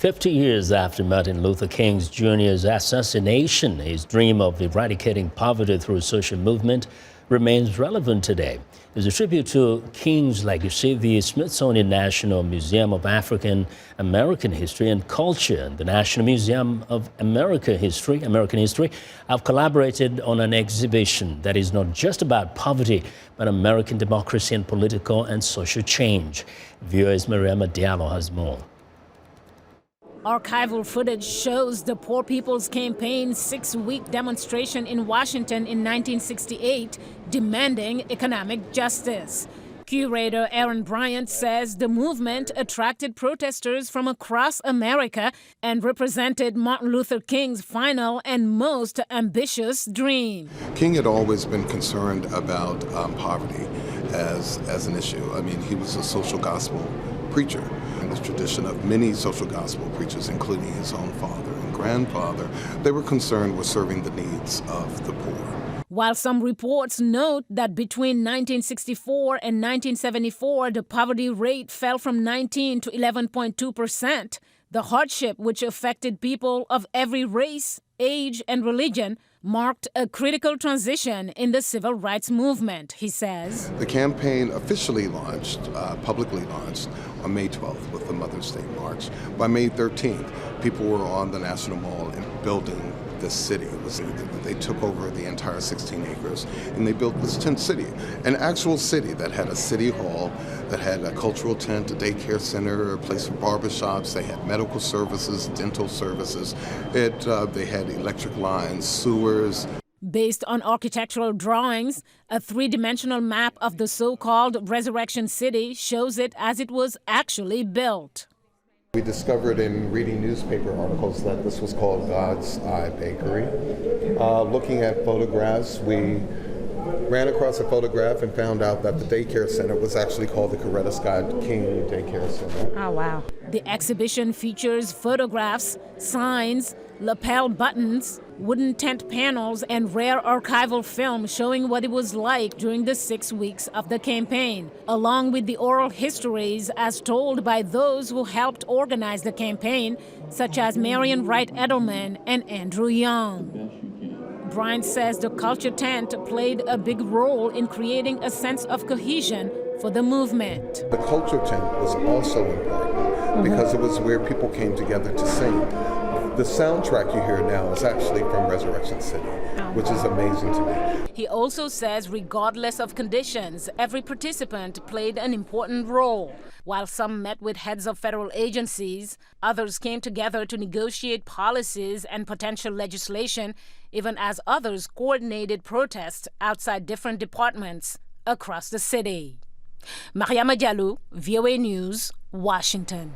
50 years after Martin Luther King Jr.'s assassination, his dream of eradicating poverty through social movement remains relevant today. As a tribute to King's legacy, the Smithsonian National Museum of African American History and Culture and the National Museum of American History have collaborated on an exhibition that is not just about poverty, but American democracy and political and social change. Viewers Mariama Diallo has more. Archival footage shows the Poor People's Campaign's 6-week demonstration in Washington in 1968 demanding economic justice. Curator Aaron Bryant says the movement attracted protesters from across America and represented Martin Luther King's final and most ambitious dream. King had always been concerned about poverty as an issue. I mean, he was a social gospel preacher in the tradition of many social gospel preachers, including his own father and grandfather. They were concerned with serving the needs of the poor. While some reports note that between 1964 and 1974, the poverty rate fell from 19 to 11.2%, the hardship, which affected people of every race, age, and religion, marked a critical transition in the civil rights movement, he says. The campaign officially launched, publicly launched, on May 12th with the Mother's Day March. By May 13th, people were on the National Mall and building this city. They took over the entire 16 acres and they built this tent city, an actual city that had a city hall, that had a cultural tent, a daycare center, a place for barbershops. They had medical services, dental services. They had electric lines, sewers. Based on architectural drawings, a three-dimensional map of the so-called Resurrection City shows it as it was actually built. We discovered in reading newspaper articles that this was called God's Eye Bakery. Looking at photographs, we ran across a photograph and found out that the daycare center was actually called the Coretta Scott King Daycare Center. Oh, wow. The exhibition features photographs, signs, lapel buttons, wooden tent panels, and rare archival film showing what it was like during the 6 weeks of the campaign, along with the oral histories as told by those who helped organize the campaign, such as Marion Wright Edelman and Andrew Young. Bryant says the culture tent played a big role in creating a sense of cohesion for the movement. The culture tent was also important because it was where people came together to sing. The soundtrack you hear now is actually from Resurrection City, which is amazing to me. He also says regardless of conditions, every participant played an important role. While some met with heads of federal agencies, others came together to negotiate policies and potential legislation, even as others coordinated protests outside different departments across the city. Mariama Diallo, VOA News, Washington.